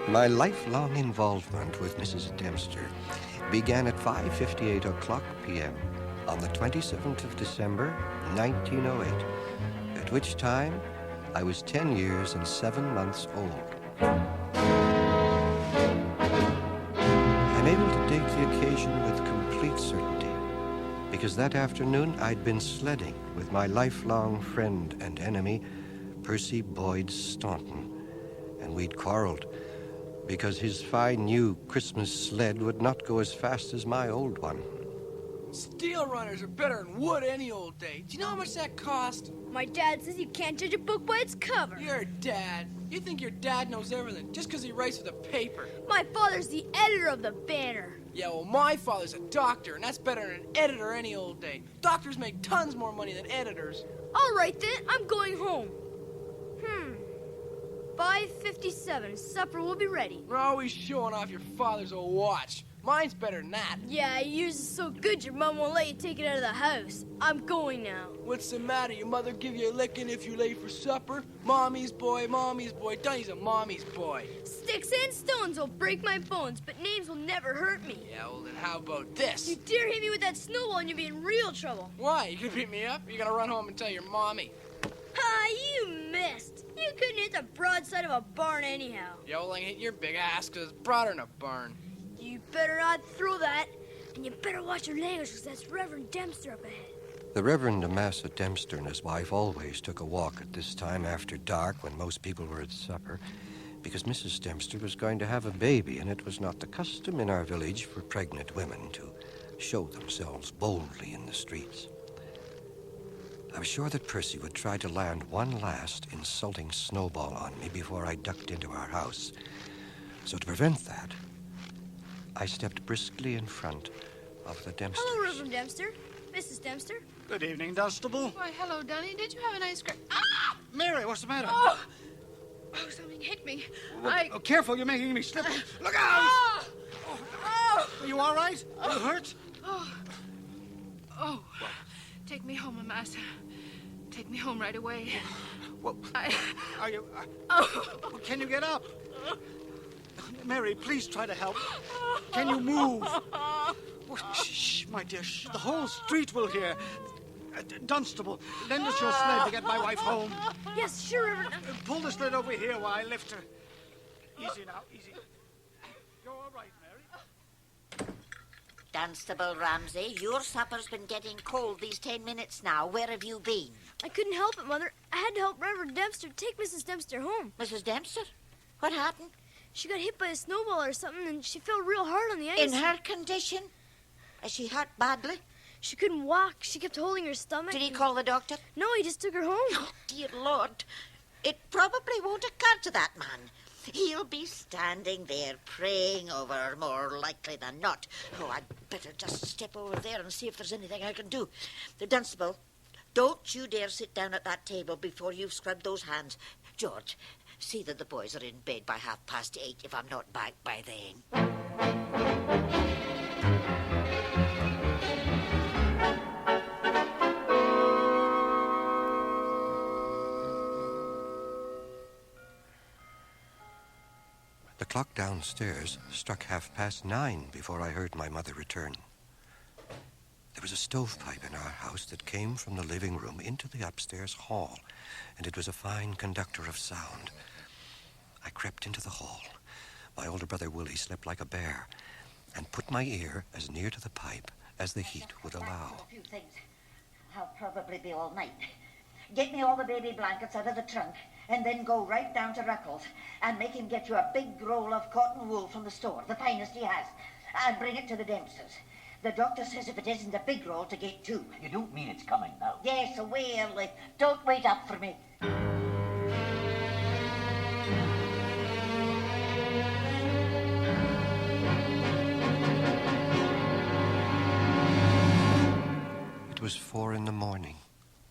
My lifelong involvement with Mrs. Dempster began at 5:58 o'clock p.m. on the 27th of December, 1908, at which time I was 10 years and 7 months old. I'm able to date the occasion with complete certainty, because that afternoon I'd been sledding with my lifelong friend and enemy, Percy Boyd Staunton, and we'd quarreled because his fine new Christmas sled would not go as fast as my old one. Steel runners are better than wood any old day. Do you know how much that cost? My dad says you can't judge a book by its cover. Your dad. You think your dad knows everything just because he writes for the paper. My father's the editor of the Banner. Yeah, well, my father's a doctor, and that's better than an editor any old day. Doctors make tons more money than editors. All right, then. I'm going home. 5:57. Supper will be ready. You're always showing off your father's old watch. Mine's better than that. Yeah, yours is so good your mom won't let you take it out of the house. I'm going now. What's the matter? Your mother give you a licking if you're late for supper? Mommy's boy, mommy's boy. Donnie's a mommy's boy. Sticks and stones will break my bones, but names will never hurt me. Yeah, well, then how about this? You dare hit me with that snowball and you'll be in real trouble. Why? You gonna beat me up? Or you gonna run home and tell your mommy? Ha, you missed. You couldn't hit the broadside of a barn anyhow. Yeah, well, I can hit your big ass because it's broader than a barn. You better not throw that, and you better watch your language because that's Reverend Dempster up ahead. The Reverend Amasa Dempster and his wife always took a walk at this time after dark when most people were at supper, because Mrs. Dempster was going to have a baby, and it was not the custom in our village for pregnant women to show themselves boldly in the streets. I was sure that Percy would try to land one last insulting snowball on me before I ducked into our house. So to prevent that, I stepped briskly in front of the Dempsters. Hello, Reverend Dempster. Mrs. Dempster. Good evening, Dunstable. Why, hello, Dunny. Did you have an ice cream? Ah! Mary, what's the matter? Oh, something hit me. Oh, careful, you're making me slip. Look out! Ah! Oh! Are you all right? Are you hurt? Oh. Take me home, Amasa. Take me home right away. Well, are you... Oh. Can you get up? Mary, please try to help. Can you move? Oh, shh, my dear, shh. The whole street will hear. Dunstable, lend us your sled to get my wife home. Yes, sure, Reverend. Pull the sled over here while I lift her. Easy now, easy. You're all right, Mary. Dunstable Ramsay, your supper's been getting cold these 10 minutes now. Where have you been? I couldn't help it, Mother. I had to help Reverend Dempster take Mrs. Dempster home. Mrs. Dempster? What happened? She got hit by a snowball or something, and she fell real hard on the ice. In her condition? Is she hurt badly? She couldn't walk. She kept holding her stomach. Did he call the doctor? No, he just took her home. Oh, dear Lord. It probably won't occur to that man. He'll be standing there praying over her more likely than not. Oh, I'd better just step over there and see if there's anything I can do. The Dunstable, don't you dare sit down at that table before you've scrubbed those hands. George, see that the boys are in bed by 8:30 if I'm not back by then. The clock downstairs struck 9:30 before I heard my mother return. There was a stovepipe in our house that came from the living room into the upstairs hall, and it was a fine conductor of sound. I crept into the hall. My older brother Willie slept like a bear, and put my ear as near to the pipe as the heat would allow. A few things. I'll probably be all night. Get me all the baby blankets out of the trunk, and then go right down to Ruckles and make him get you a big roll of cotton wool from the store, the finest he has, and bring it to the Dempsters. The doctor says if it isn't a big roll to get two. You don't mean it's coming now? Yes, away early. Don't wait up for me. It was 4 a.m.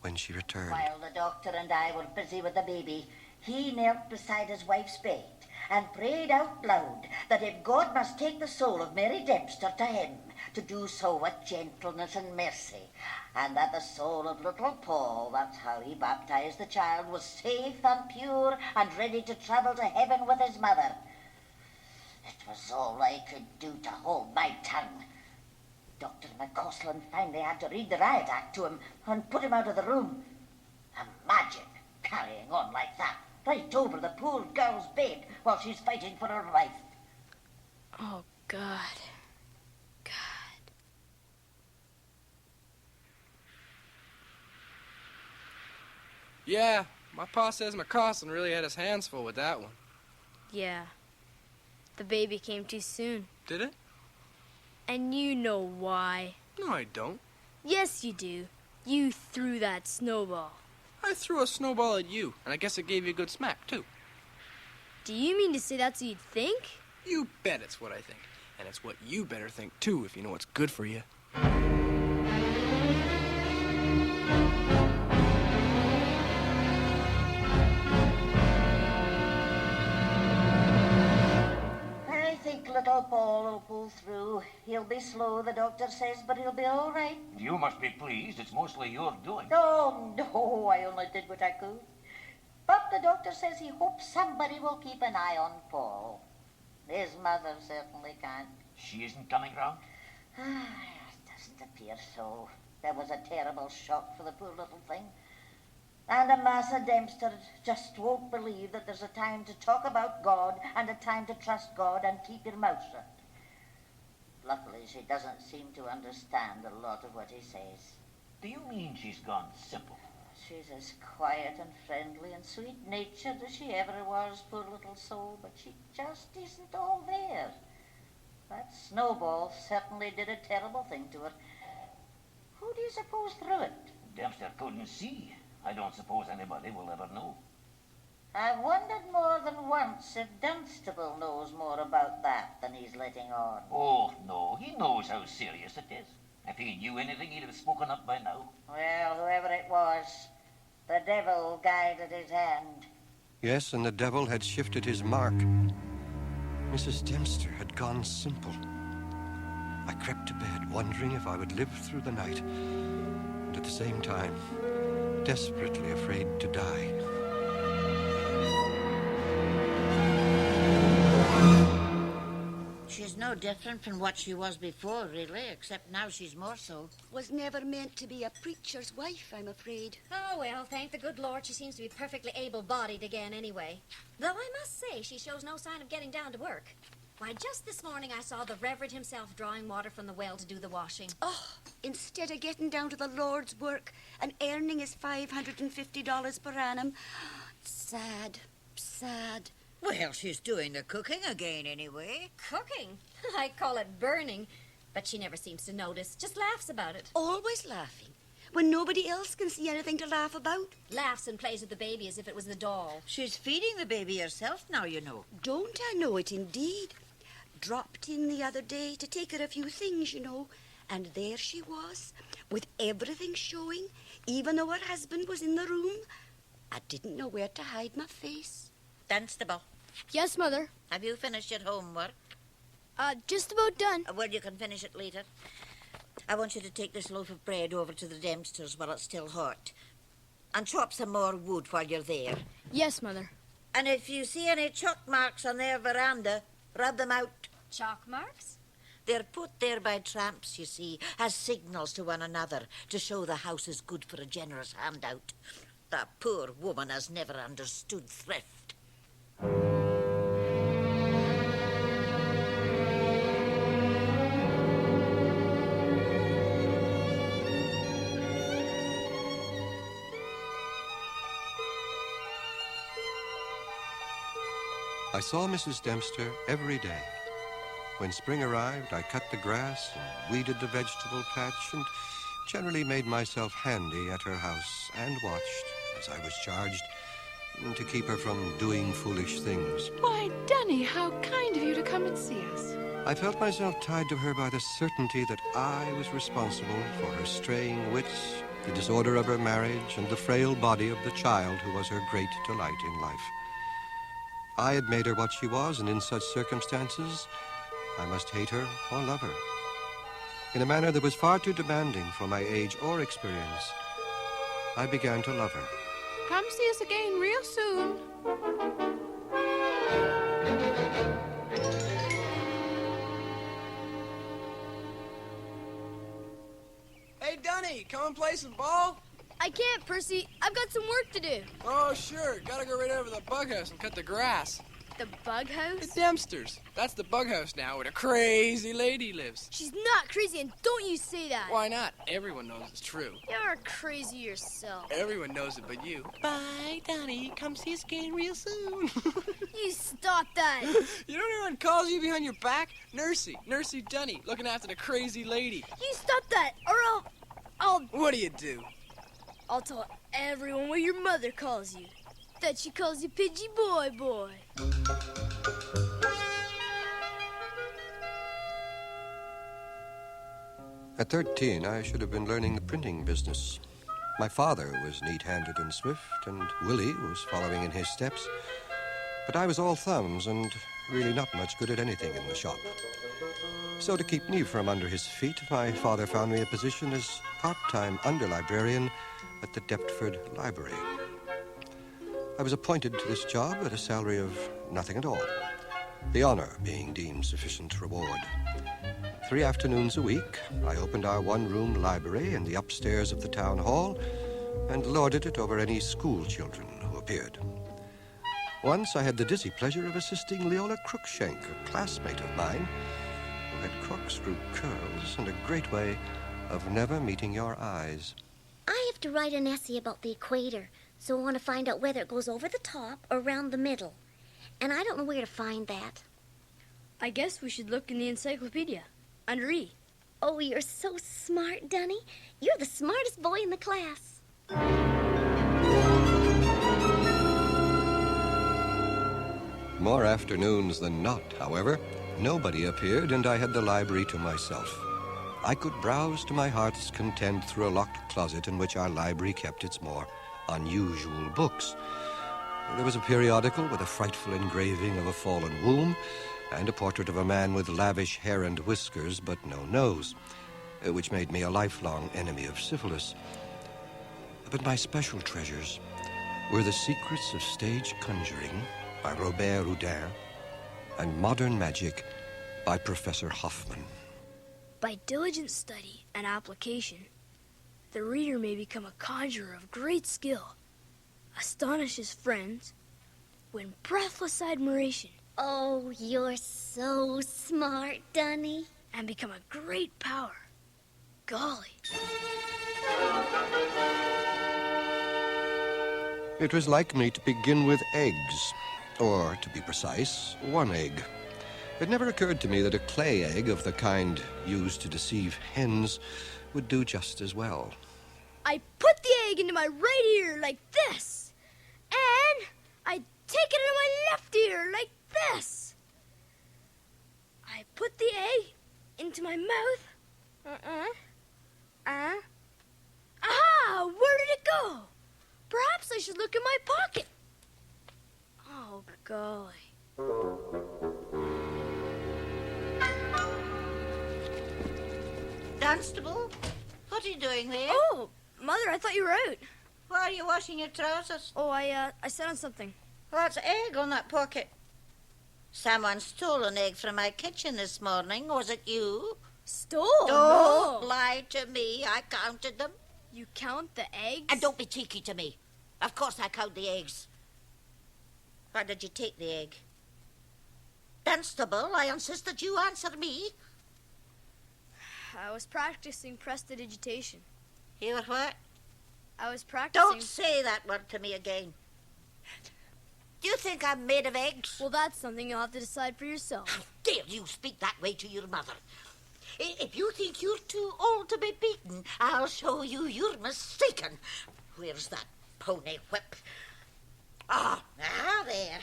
when she returned. While the doctor and I were busy with the baby, he knelt beside his wife's bed and prayed out loud that if God must take the soul of Mary Dempster to him to do so with gentleness and mercy, and that the soul of little Paul, that's how he baptized the child, was safe and pure and ready to travel to heaven with his mother. It was all I could do to hold my tongue. Dr. McCausland finally had to read the riot act to him and put him out of the room. Imagine carrying on like that, right over the poor girl's bed while she's fighting for her life. Oh, God. God. Yeah, my pa says McCausland really had his hands full with that one. Yeah. The baby came too soon. Did it? And you know why. No, I don't. Yes, you do. You threw that snowball. I threw a snowball at you, and I guess it gave you a good smack, too. Do you mean to say that's what you'd think? You bet it's what I think. And it's what you better think, too, if you know what's good for you. I think little Paul will pull through. He'll be slow, the doctor says, but he'll be all right. You must be pleased. It's mostly your doing. Oh, no, I only did what I could. But the doctor says he hopes somebody will keep an eye on Paul. His mother certainly can't. She isn't coming round? It doesn't appear so. There was a terrible shock for the poor little thing. And a Massa Dempster just won't believe that there's a time to talk about God and a time to trust God and keep your mouth shut. Luckily, she doesn't seem to understand a lot of what he says. Do you mean she's gone simple? She's as quiet and friendly and sweet-natured as she ever was, poor little soul, but she just isn't all there. That snowball certainly did a terrible thing to her. Who do you suppose threw it? Dempster couldn't see. I don't suppose anybody will ever know. I've wondered more than once if Dunstable knows more about that than he's letting on. Oh, no, he knows how serious it is. If he knew anything, he'd have spoken up by now. Well, whoever it was, the devil guided his hand. Yes, and the devil had shifted his mark. Mrs. Dempster had gone simple. I crept to bed, wondering if I would live through the night, and at the same time, desperately afraid to die. She's no different from what she was before, really, except now she's more so. Was never meant to be a preacher's wife, I'm afraid. Oh, well, thank the good Lord she seems to be perfectly able-bodied again anyway. Though I must say she shows no sign of getting down to work. Why, just this morning I saw the Reverend himself drawing water from the well to do the washing. Oh, instead of getting down to the Lord's work and earning his $550 per annum. Sad, sad. Well, she's doing the cooking again anyway. Cooking? I call it burning. But she never seems to notice, just laughs about it. Always laughing, when nobody else can see anything to laugh about. Laughs and plays with the baby as if it was the doll. She's feeding the baby herself now, you know. Don't I know it, indeed. Dropped in the other day to take her a few things, you know, and there she was, with everything showing, even though her husband was in the room. I didn't know where to hide my face. Dunstable, Yes, Mother. have you finished your homework? Just about done. Well, you can finish it later. I want you to take this loaf of bread over to the Dempsters while it's still hot. And chop some more wood while you're there. Yes, Mother. And if you see any chalk marks on their veranda, rub them out. Chalk marks? They're put there by tramps, you see, as signals to one another to show the house is good for a generous handout. The poor woman has never understood thrift. I saw Mrs. Dempster every day. When spring arrived, I cut the grass and weeded the vegetable patch and generally made myself handy at her house and watched, as I was charged, to keep her from doing foolish things. Why, Dunny, how kind of you to come and see us. I felt myself tied to her by the certainty that I was responsible for her straying wits, the disorder of her marriage, and the frail body of the child who was her great delight in life. I had made her what she was, and in such circumstances, I must hate her or love her. in a manner that was far too demanding for my age or experience, I began to love her. Come see us again real soon. Hey, Dunny, come and play some ball? I can't, Percy. I've got some work to do. Oh, sure. Gotta go right over to the bug house and cut the grass. The bug house? The Dempsters. That's the bug house now where a crazy lady lives. She's not crazy, and don't you say that. Why not? Everyone knows it's true. You're crazy yourself. Everyone knows it but you. Bye, Dunny. Come see us again real soon. You stop that. You know anyone calls you behind your back? Nursey Dunny, looking after the crazy lady. You stop that, or I'll What do you do? I'll tell everyone what your mother calls you. That she calls you Pidgey Boy. At 13, I should have been learning the printing business. My father was neat-handed and swift, and Willie was following in his steps. But I was all thumbs and really not much good at anything in the shop. So to keep me from under his feet, my father found me a position as part-time under-librarian at the Deptford Library. I was appointed to this job at a salary of nothing at all, the honor being deemed sufficient reward. 3 afternoons a week, I opened our one-room library in the upstairs of the town hall and lorded it over any school children who appeared. Once I had the dizzy pleasure of assisting Leola Crookshank, a classmate of mine, who had corkscrew curls and a great way of never meeting your eyes. I have to write an essay about the equator, so I want to find out whether it goes over the top or around the middle. And I don't know where to find that. I guess we should look in the encyclopedia, under E. Oh, you're so smart, Dunny. You're the smartest boy in the class. More afternoons than not, however, nobody appeared, and I had the library to myself. I could browse to my heart's content through a locked closet in which our library kept its more unusual books. There was a periodical with a frightful engraving of a fallen womb, and a portrait of a man with lavish hair and whiskers, but no nose, which made me a lifelong enemy of syphilis. But my special treasures were The Secrets of Stage Conjuring by Robert Houdin and Modern Magic by Professor Hartmann. By diligent study and application, the reader may become a conjurer of great skill, astonish his friends, win breathless admiration, Oh, you're so smart, Dunny. and become a great power. Golly. It was like me to begin with eggs, or, to be precise, 1 egg. It never occurred to me that a clay egg of the kind used to deceive hens would do just as well. I put the egg into my right ear like this, and I take it into my left ear like this. I put the egg into my mouth. Aha! Where did it go? Perhaps I should look in my pocket. Oh, golly. Dunstable, what are you doing there? Oh, Mother, I thought you were out. Why are you washing your trousers? Oh, I sat on something. What's egg on that pocket? Someone stole an egg from my kitchen this morning. Was it you? Stole? Don't No. lie to me. I counted them. You count the eggs? And don't be cheeky to me. Of course I count the eggs. Why did you take the egg? Dunstable, I insist that you answer me. I was practicing prestidigitation. You were what? I was practicing... Don't say that word to me again. Do you think I'm made of eggs? Well, that's something you'll have to decide for yourself. How dare you speak that way to your mother? If you think you're too old to be beaten, I'll show you you're mistaken. Where's that pony whip? Ah, now there.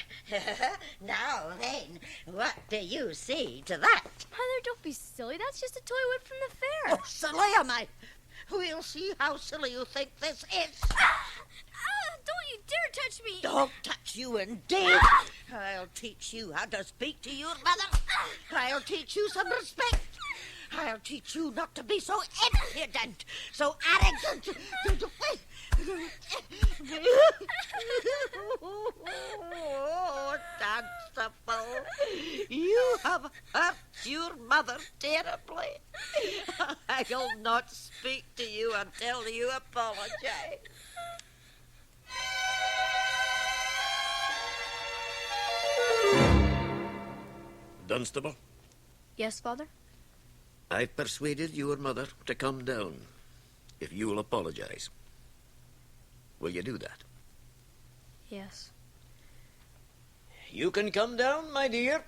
Now then, what do you say to that? Mother, don't be silly. That's just a toy whip from the fair. Oh, silly am I? We'll see how silly you think this is. Don't you dare touch me. Don't touch you indeed. I'll teach you how to speak to your mother. I'll teach you some respect. I'll teach you not to be so impudent, so arrogant. Oh, Dunstable, you have hurt your mother terribly. I'll not speak to you until you apologize. Dunstable, Yes, Father? I've persuaded your mother to come down if you'll apologize. Will you do that? Yes. You can come down, my dear.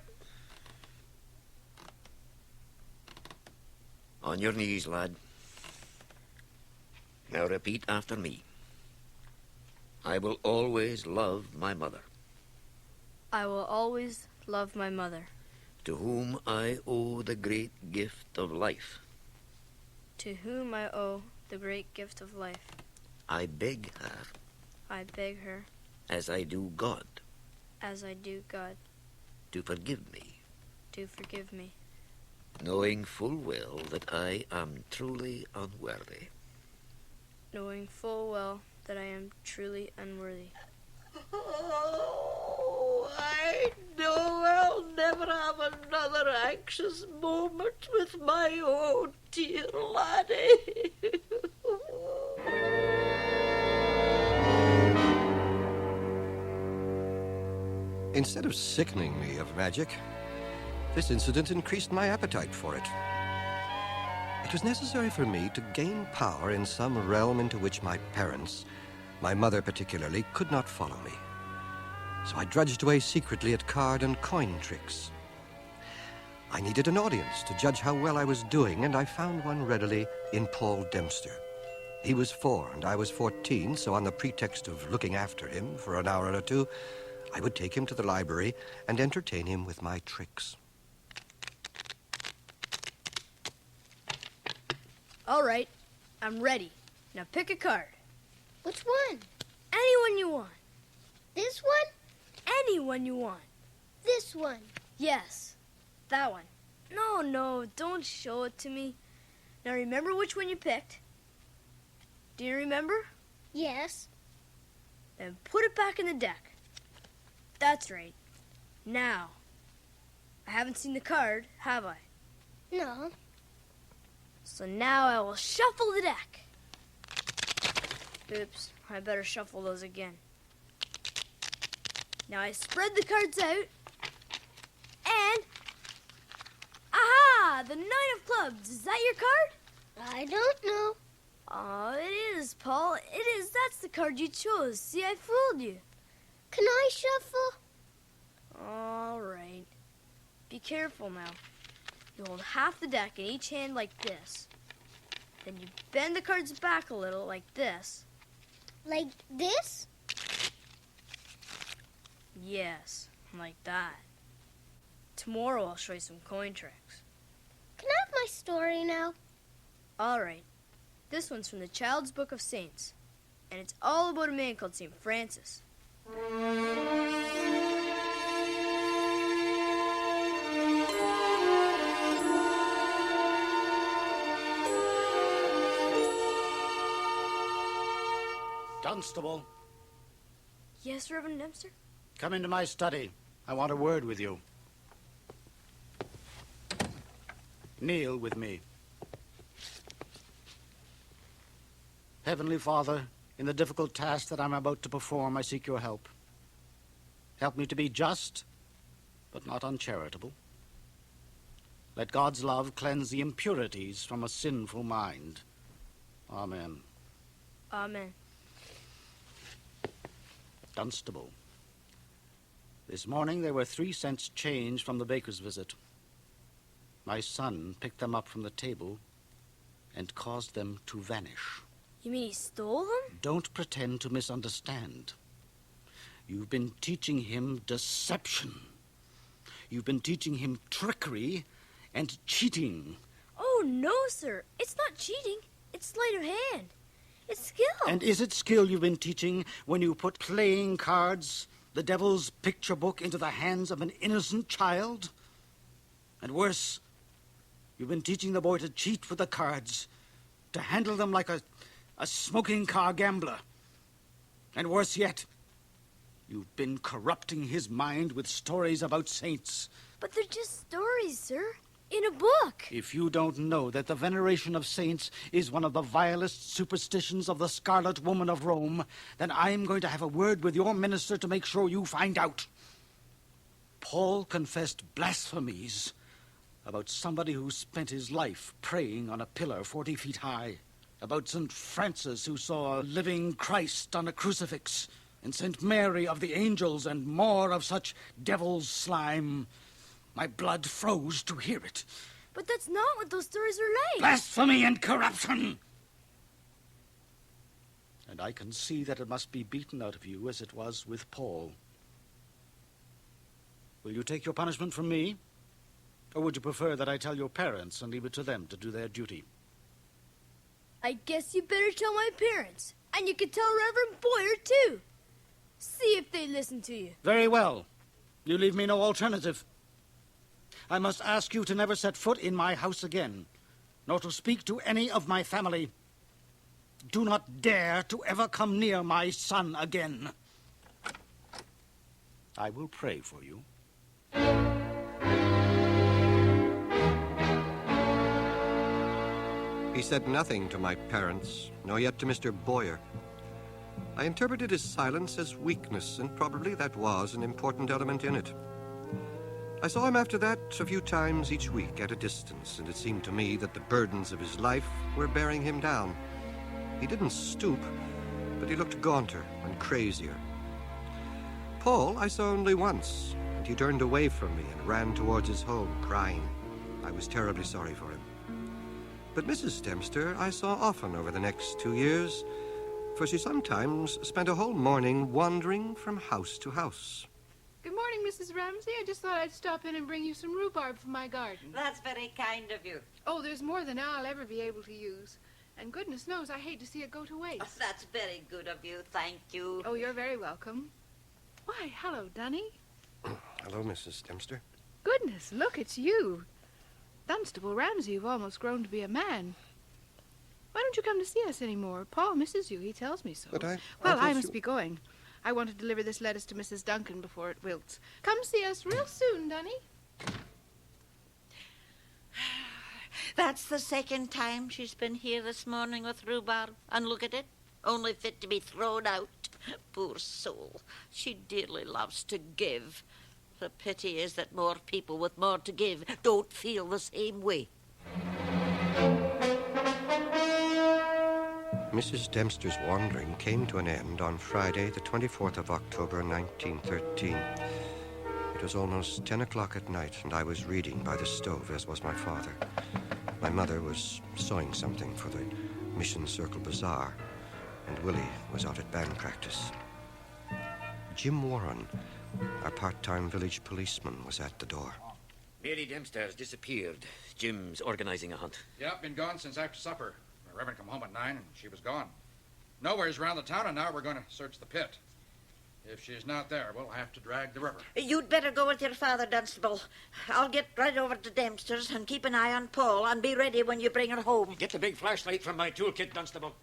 On your knees, lad. Now repeat after me. I will always love my mother, I will always love my mother, to whom I owe the great gift of life. to whom I owe the great gift of life. I beg her, I beg her, as I do God, as I do God, to forgive me, to forgive me, knowing full well that I am truly unworthy. knowing full well that I am truly unworthy. Oh, I know I'll never have another anxious moment with my own dear laddie. Instead of sickening me of magic, this incident increased my appetite for it. It was necessary for me to gain power in some realm into which my parents, my mother particularly, could not follow me. So I drudged away secretly at card and coin tricks. I needed an audience to judge how well I was doing, and I found one readily in Paul Dempster. He was 4 and I was 14, so on the pretext of looking after him for an hour or two, I would take him to the library and entertain him with my tricks. All right, I'm ready. Now pick a card. Which one? Anyone you want. This one? Anyone you want. This one. Yes, that one. No, don't show it to me. Now remember which one you picked. Do you remember? Yes. Then put it back in the deck. That's right. Now, I haven't seen the card, have I? No. So now I will shuffle the deck. Oops, I better shuffle those again. Now I spread the cards out, and... aha! The 9 of clubs. Is that your card? I don't know. Oh, it is, Paul. It is. That's the card you chose. See, I fooled you. Can I shuffle? All right. Be careful now. You hold half the deck in each hand like this. Then you bend the cards back a little like this. Like this? Yes, like that. Tomorrow I'll show you some coin tricks. Can I have my story now? All right. This one's from the Child's Book of Saints, and it's all about a man called St. Francis. Dunstable, Yes, Reverend Dempster? come into my study. I want a word with you. Kneel with me. Heavenly Father, in the difficult task that I'm about to perform, I seek your help. Help me to be just, but not uncharitable. Let God's love cleanse the impurities from a sinful mind. Amen. Amen. Dunstable. This morning there were 3 cents change from the baker's visit. My son picked them up from the table and caused them to vanish. You mean he stole them? Don't pretend to misunderstand. You've been teaching him deception. You've been teaching him trickery and cheating. Oh, no, sir. It's not cheating. It's sleight of hand. It's skill. And is it skill you've been teaching when you put playing cards, the devil's picture book, into the hands of an innocent child? And worse, You've been teaching the boy to cheat with the cards, to handle them like a smoking car gambler. And worse yet, you've been corrupting his mind with stories about saints. But they're just stories, sir. In a book. If you don't know that the veneration of saints is one of the vilest superstitions of the Scarlet Woman of Rome, then I'm going to have a word with your minister to make sure you find out. Paul confessed blasphemies about somebody who spent his life praying on a pillar 40 feet high, about St. Francis who saw a living Christ on a crucifix, and St. Mary of the angels, and more of such devil's slime. My blood froze to hear it. But that's not what those stories are like. Blasphemy and corruption! And I can see that it must be beaten out of you as it was with Paul. Will you take your punishment from me? Or would you prefer that I tell your parents and leave it to them to do their duty? I guess you better tell my parents. And you can tell Reverend Boyer, too. See if they listen to you. Very well. You leave me no alternative. I must ask you to never set foot in my house again, nor to speak to any of my family. Do not dare to ever come near my son again. I will pray for you. He said nothing to my parents, nor yet to Mr. Boyer. I interpreted his silence as weakness, and probably that was an important element in it. I saw him after that a few times each week at a distance, and it seemed to me that the burdens of his life were bearing him down. He didn't stoop, but he looked gaunter and crazier. Paul I saw only once, and he turned away from me and ran towards his home, crying. I was terribly sorry for him. But Mrs. Dempster I saw often over the next 2 years, for she sometimes spent a whole morning wandering from house to house. Good morning, Mrs. Ramsey. I just thought I'd stop in and bring you some rhubarb from my garden. That's very kind of you. Oh, there's more than I'll ever be able to use. And goodness knows I hate to see it go to waste. Oh, that's very good of you. Thank you. Oh, you're very welcome. Why, hello, Dunny. Hello, Mrs. Dempster. Goodness, look, it's you. Dunstable Ramsey, you've almost grown to be a man. Why don't you come to see us anymore? Paul misses you. He tells me so. But I must be going. I want to deliver this lettuce to Mrs. Duncan before it wilts. Come see us real soon, Dunny. That's the second time she's been here this morning with rhubarb. And look at it, only fit to be thrown out. Poor soul. She dearly loves to give. The pity is that more people with more to give don't feel the same way. Mrs. Dempster's wandering came to an end on Friday, the 24th of October, 1913. It was almost 10 o'clock at night, and I was reading by the stove, as was my father. My mother was sewing something for the Mission Circle Bazaar, and Willie was out at band practice. Jim Warren, our part-time village policeman, was at the door. Mary Dempster's disappeared. Jim's organizing a hunt. Yep, been gone since after supper. The Reverend come home at 9 and she was gone. Nowhere's around the town, and now we're going to search the pit. If she's not there, we'll have to drag the river. You'd better go with your father, Dunstable. I'll get right over to Dempster's and keep an eye on Paul and be ready when you bring her home. Get the big flashlight from my toolkit, Dunstable.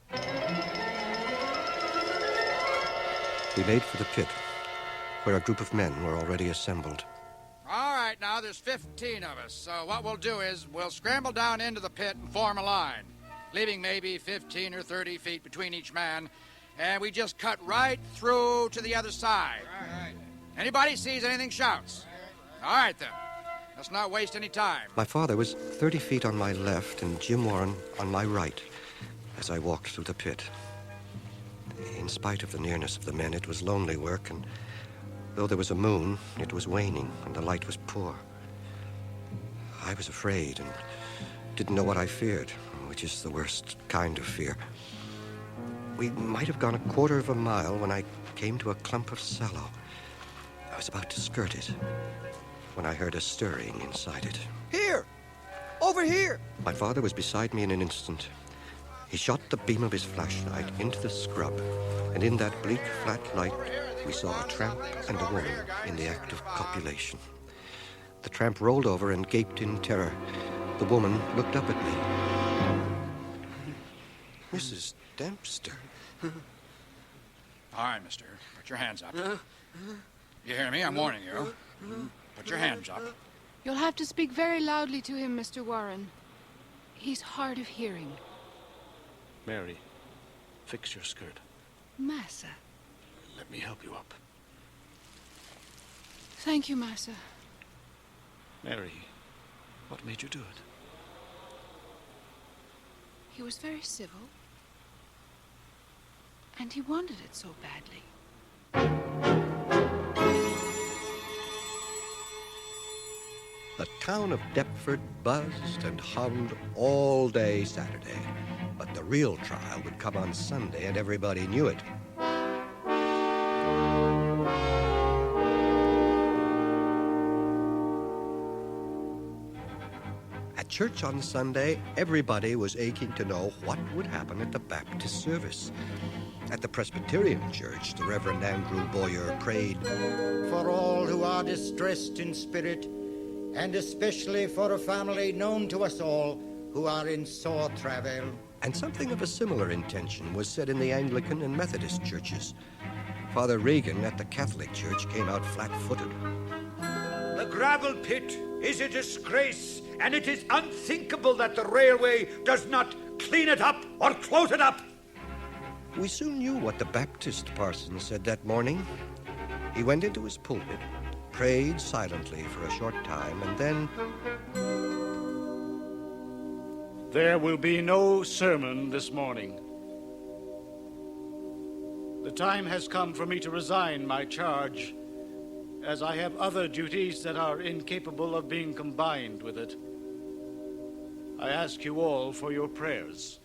We made for the pit, where a group of men were already assembled. All right, now, there's 15 of us, so what we'll do is we'll scramble down into the pit and form a line, leaving maybe 15 or 30 feet between each man, and we just cut right through to the other side. All right. Anybody sees anything shouts. All right, then. Let's not waste any time. My father was 30 feet on my left and Jim Warren on my right as I walked through the pit. In spite of the nearness of the men, it was lonely work, and though there was a moon, it was waning and the light was poor. I was afraid and didn't know what I feared, which is the worst kind of fear. We might have gone a quarter of a mile when I came to a clump of sallow. I was about to skirt it when I heard a stirring inside it. Here! Over here! My father was beside me in an instant. He shot the beam of his flashlight into the scrub, and in that bleak, flat light, we saw a tramp and a woman in the act of copulation. The tramp rolled over and gaped in terror, The woman looked up at me. Mrs. Dempster. All right, mister. Put your hands up. You hear me? I'm warning you. Put your hands up. You'll have to speak very loudly to him, Mr. Warren. He's hard of hearing. Mary, fix your skirt. Massa. Let me help you up. Thank you, Massa. Mary, what made you do it? He was very civil. And he wanted it so badly. The town of Deptford buzzed and hummed all day Saturday. But the real trial would come on Sunday, and everybody knew it. At church on Sunday, everybody was aching to know what would happen at the Baptist service. At the Presbyterian church, the Reverend Andrew Boyer prayed, "For all who are distressed in spirit, and especially for a family known to us all who are in sore travail." And something of a similar intention was said in the Anglican and Methodist churches. Father Regan at the Catholic Church came out flat-footed. The gravel pit is a disgrace, and it is unthinkable that the railway does not clean it up or close it up. We soon knew what the Baptist parson said that morning. He went into his pulpit, prayed silently for a short time, and then... There will be no sermon this morning. The time has come for me to resign my charge, as I have other duties that are incapable of being combined with it. I ask you all for your prayers.